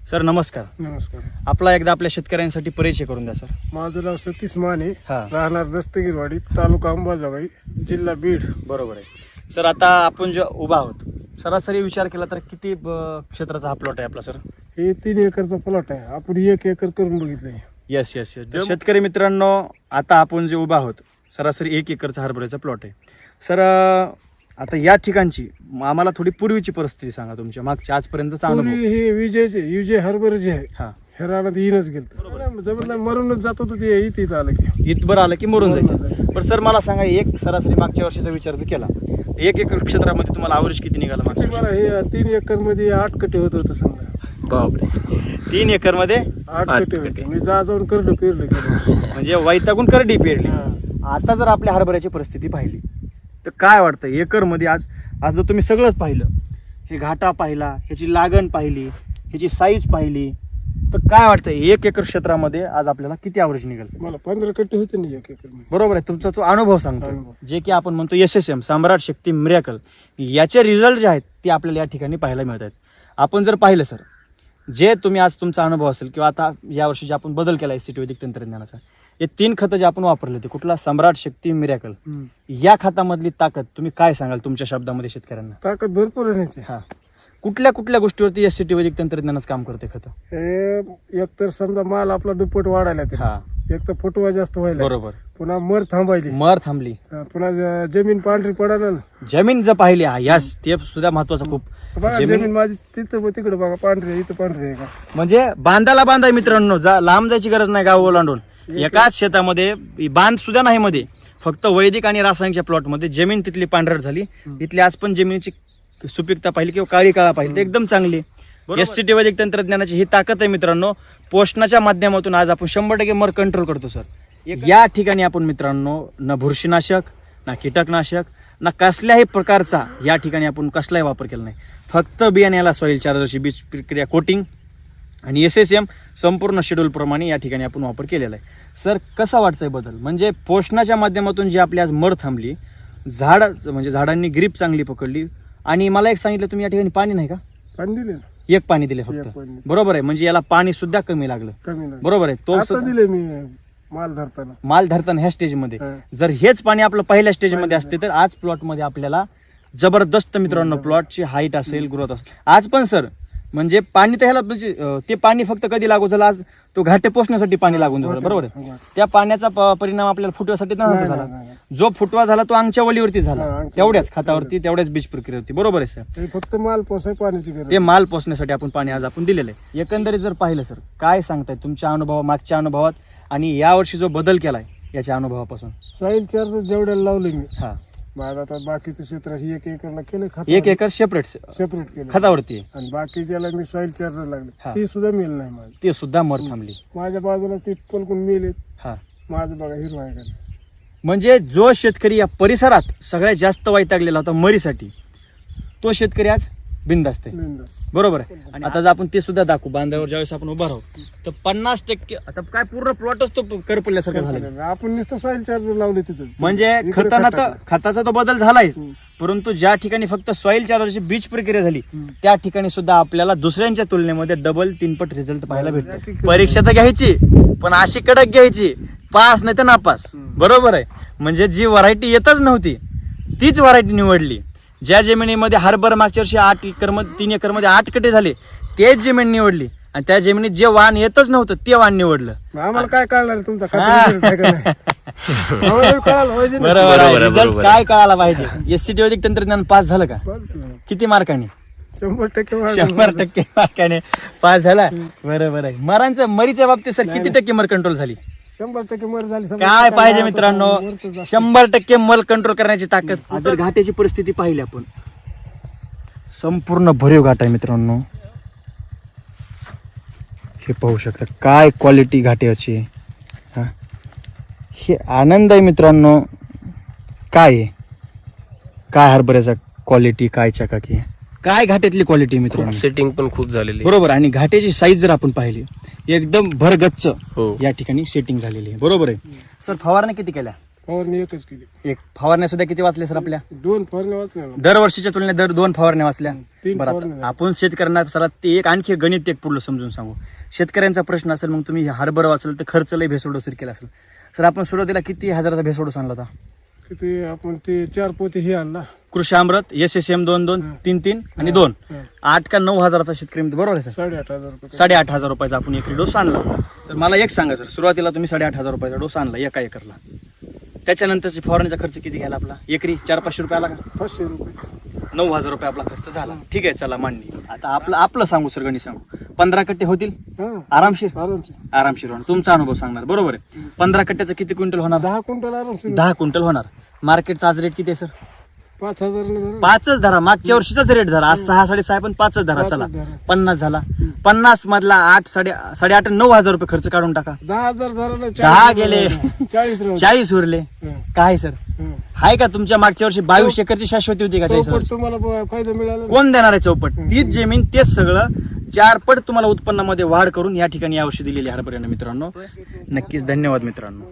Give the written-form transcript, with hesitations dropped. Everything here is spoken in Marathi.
सर नमस्कार. नमस्कार. आपला एकदा आपल्या शेतकऱ्यांसाठी परिचय करून द्या सर. माझं नाव सतीश माने, हा राहणार दस्तगीरवाडी, तालुका अंबाजोगाई, जिल्हा बीड. बरोबर आहे सर. आता आपण जे उभा आहोत सरासरी विचार केला तर किती क्षेत्राचा हा प्लॉट आहे आपला सर? हे 3 एकरचा प्लॉट आहे. आपण 1 एकर करून बघितलंय. Yes yes yes. शेतकरी मित्रांनो, आता आपण जे उभा आहोत सरासरी 1 एकरचा हरभऱ्याचा प्लॉट आहे सर. आता या ठिकाणची आम्हाला थोडी पूर्वीची परिस्थिती सांगा, तुमच्या मागच्या आजपर्यंतचा अनुभव. पूर्वी हे विजय हरभरे जे आहे हा हे रानात येणच गेलं, जबरदस्त मरूनच जात होतं. ते इथं आलं की इथबर आलं की मरून जायचं. पण सर मला सांगा, एक सरासरी मागच्या वर्षीचा विचार जर केला 1 एकर क्षेत्रामध्ये तुम्हाला ॲव्हरेज किती निघाला मागच्या वर्षी? मला हे 3 एकर मध्ये 8 कटे होत होतं समजा. बापरे, 3 एकर मध्ये 8 कटे होते. मी जाऊन करलो पेरलं केलं. म्हणजे वैतागून करडी पेरली. आता जर आपल्या हरभऱ्याची परिस्थिती पाहिली तर काय वाटतं एकर मध्ये? आज जर तुम्ही सगळंच पाहिलं, हे घाटा पाहिला, ह्याची लागण पाहिली, ह्याची साईज पाहिली, तर काय वाटतं 1 एकर क्षेत्रामध्ये आज आपल्याला किती ॲव्हरेज निघेल? मला 15 कटे होते ना 1 एकर मध्ये. बरोबर आहे. तुमचा तो अनुभव सांगतो, अनुभव. जे की आपण म्हणतो SSM सम्राट शक्ती मिरॅकल, याचे रिझल्ट जे आहेत ते आपल्याला या ठिकाणी पाहायला मिळत आहेत. आपण जर पाहिलं सर, जे तुम्ही आज तुमचा अनुभव असेल किंवा आता यावर्षी जे आपण बदल केला SCT वैदिक तंत्रज्ञानाचा, हे 3 खतं जे आपण वापरले होते, कुठला सम्राट शक्ती मिरॅकल, या खतामधली ताकद तुम्ही काय सांगाल तुमच्या शब्दामध्ये शेतकऱ्यांना? ताकद भरपूर आहे त्याची. हा, कुठल्या कुठल्या गोष्टीवरती SCT वैदिक तंत्रज्ञानाचं काम करते खतं? हे एक तर समजा माल आपला दुप्पट वाढायला ते. हा एक तर फुटवा जास्त व्हायला, बरोबर. पुन्हा मर थांबायली, मर थांबली, पुन्हा जमीन पांढरी पडायला ना. जमीन जर पाहिली, हा यास ते सुद्धा महत्वाचं खूप. बघा जमीन माझी तिथं तिकडे बघा पांढरी आहे, इथं पांढरी आहे का? म्हणजे बांधाला बांधा मित्रांनो, लांब जायची गरज नाही गाव ओलांडून. एकाच शेतामध्ये बांध सुद्धा नाही मध्ये, फक्त वैदिक आणि रासायनिकच्या प्लॉटमध्ये जमीन तिथली पांढरट झाली. इथली आज पण जमिनीची सुपीकता पाहिली किंवा काळी काळा पाहिली तर एकदम चांगली. SCT वैदिक तंत्रज्ञानाची ही ताकद आहे मित्रांनो. पोषणाच्या माध्यमातून आज आपण 100% मर कंट्रोल करतो सर. या ठिकाणी आपण मित्रांनो ना बुरशीनाशक, ना कीटकनाशक, ना कसल्याही प्रकारचा या ठिकाणी आपण कसलाही वापर केला नाही. फक्त बियाण्याला सॉइल चार्जरची बीज प्रक्रिया, कोटिंग आणि SSM संपूर्ण शेड्यूल प्रमाणे या ठिकाणी आपण वापर केलेला आहे. सर कसा वाटतंय बदल? म्हणजे पोषणाच्या माध्यमातून जी आपली आज मर थांबली, झाड म्हणजे झाडांनी ग्रीप चांगली पकडली. आणि मला एक सांगितलं तुम्ही या ठिकाणी पाणी नाही का? पाणी दिले ना. 1 पाणी दिले फक्त. बरोबर आहे. म्हणजे याला पाणी सुद्धा कमी लागलं. बरोबर आहे. तो दिले मी माल धरताना ह्या स्टेजमध्ये. जर हेच पाणी आपलं पहिल्या स्टेजमध्ये असते तर आज प्लॉट मध्ये आपल्याला जबरदस्त मित्रांनो प्लॉटची हाईट असेल, ग्रोथ असेल. आज पण सर म्हणजे पाणी तर ह्याला म्हणजे ते पाणी फक्त कधी लागू झालं? आज तो घाटे पोषण्यासाठी पाणी लागून झालं. बरोबर आहे. त्या पाण्याचा परिणाम आपल्याला फुटव्यासाठी नव्हता झाला. जो फुटवा झाला तो अंगच्या वलीवरती झाला, तेवढ्याच खतावरती, तेवढ्याच बीज प्रक्रियेवरती. बरोबर आहे सर. फक्त माल पोसाय पाण्याची गरज. ते माल पोसण्यासाठी आपण पाणी आज आपण दिलेलं आहे. एकंदरीत जर पाहिलं सर, काय सांगताय तुमच्या अनुभवा, मागच्या अनुभवात आणि यावर्षी जो बदल केलाय याच्या अनुभवापासून? सॉइल चार्जर जेवढ्याला लावले मी, हा माझं आता बाकीचं क्षेत्र 1 एकरला केलं, 1 एकर सेपरेट केलं खतावरती आहे. आणि बाकीच्याला मी सॉइल चार्जर लागले, ती सुद्धा मिळेल नाही माझी. ते सुद्धा मर थांबली. माझ्या बाजूला ती पलकून मिळेल. हा, माझं बघा हिरवा आहे का. म्हणजे जो शेतकरी या परिसरात सगळ्यात जास्त वैतागलेला होता मरीसाठी, तो शेतकरी आज बिनधास्त आहे. बरोबर आहे. आणि आता जर आपण ते सुद्धा दाखवू, बांधावर ज्यावेळेस आपण उभा राहू तर 50% आता काय पूर्ण प्लॉटच तो करपल्यासारखं झालं. आपण नुसतं सॉइल चार्जर लावले तिथं. म्हणजे खताचा तो बदल झालाय, परंतु ज्या ठिकाणी फक्त सॉइल चार्जरची बीज प्रक्रिया झाली त्या ठिकाणी सुद्धा आपल्याला दुसऱ्यांच्या तुलनेमध्ये 2-3 पट रिझल्ट पाहायला भेटतो. परीक्षा तर घ्यायची, पण अशी कडक घ्यायची, पास नाही तर नापास. बरोबर आहे. म्हणजे जी व्हरायटी येतच नव्हती तीच व्हरायटी निवडली. ज्या जमिनीमध्ये हरभरा मागच्या वर्षी 8 एकर मध्ये 3 एकर मध्ये 8 कटे झाले, तेच जमीन निवडली. आणि त्या जमिनीत जे वाण येतच नव्हतं ते वाण निवडलं. आम्हाला काय कळणार तुमचा बरोबर. रिझल्ट काय कळायला पाहिजे? SCT वैदिक तंत्रज्ञान पास झालं का? किती मार्काने? 100% मार्काने पास झाला. बरोबर आहे. मरीच्या बाबतीत सर किती टक्के मर कंट्रोल झाली? 100% मर झाली. काय पाहिजे मित्रांनो? 100% मल कंट्रोल करण्याची ताकद. जर घाट्याची परिस्थिती पाहिली आपण, संपूर्ण भरीव घाट आहे मित्रांनो. हे पाहू शकता काय क्वालिटी घाट्याची. हे आनंद आहे मित्रांनो. काय हरभऱ्याचा क्वालिटी, काय चकाकी, काय घाट्यातली क्वालिटी मित्रांनो. सेटिंग पण खूप झालेली. बरोबर. आणि घाट्याची साईज जर आपण पाहिली एकदम भरगच्च या ठिकाणी सेटिंग झालेली आहे. बरोबर आहे. सर फवारणी किती केल्या? फवारणी एकच केली. एक फवारण्या सुद्धा किती वाचल्या सर आपल्या? 2 फवारण्या वाचल्या ना. दरवर्षीच्या तुलनेत 2 फवारण्या वाचल्या. 3 बरं फवारण्या आता आपण शेतकऱ्यांना सर ते एक आणखी एक गणित एक पुढलं समजून सांगू. शेतकऱ्यांचा प्रश्न असेल मग तुम्ही हरभरा वाचलं तर खर्च लय भेसोडो सुरू केला असेल. सर आपण सुरुवातीला किती हजाराचा भेसोडो आणला होता? किती आपण ते 4 पोते हे आणला. कृषी अमृत SSM 2-2-3-3 आणि 2 8 का 9 हजाराचा शेतकरी म्हणतो, बरोबर आहे सर? 8,500 रुपये. 8,500 रुपयाचा आपण एकरी डोस आणला होता. तर मला एक सांगा सर, सुरुवातीला तुम्ही 8,500 रुपयाचा डोस आणला एका एकरला, त्याच्यानंतरची फवारणीचा खर्च किती गेला आपला? एकरी 400-500 रुपये आला का? 500 रुपये. 9,000 रुपये आपला खर्च झाला. ठीक आहे, चला मान्य. आता आपलं सांगू सर, गणित सांगू. 15 कट्टे होतील हा आरामशीर? आरामशीर आरामशीर होणार. तुमचा अनुभव सांगणार, बरोबर आहे. 15 कट्ट्याचं किती क्विंटल होणार? 10 क्विंटल आरामशीर. 10 क्विंटल होणार. मार्केटचा आज रेट किती आहे सर? 5,000 ने धरा. 5च धरा. मागच्या वर्षीचाच रेट धरा. आज 6-6.5 पण 5च धरा. चला 5च धरा. 50 झाला. 50 मधला 8-8.5-9,000 रुपये खर्च काढून टाका. 10,000 धरा ना. 10 गेले. 40 राहू. 40 उरले. काय सर आहे का तुमच्या मागच्या वर्षी 22 एकरची शाश्वती होती का? चौपट तुम्हाला फायदा मिळाला. कोण देणार आहे चौपट? तीच जमीन तेच सगळं 4 पट तुम्हाला उत्पन्नामध्ये वाढ करून या ठिकाणी यावर्षी दिलेली हरभऱ्यानं मित्रांनो. नक्कीच धन्यवाद मित्रांनो.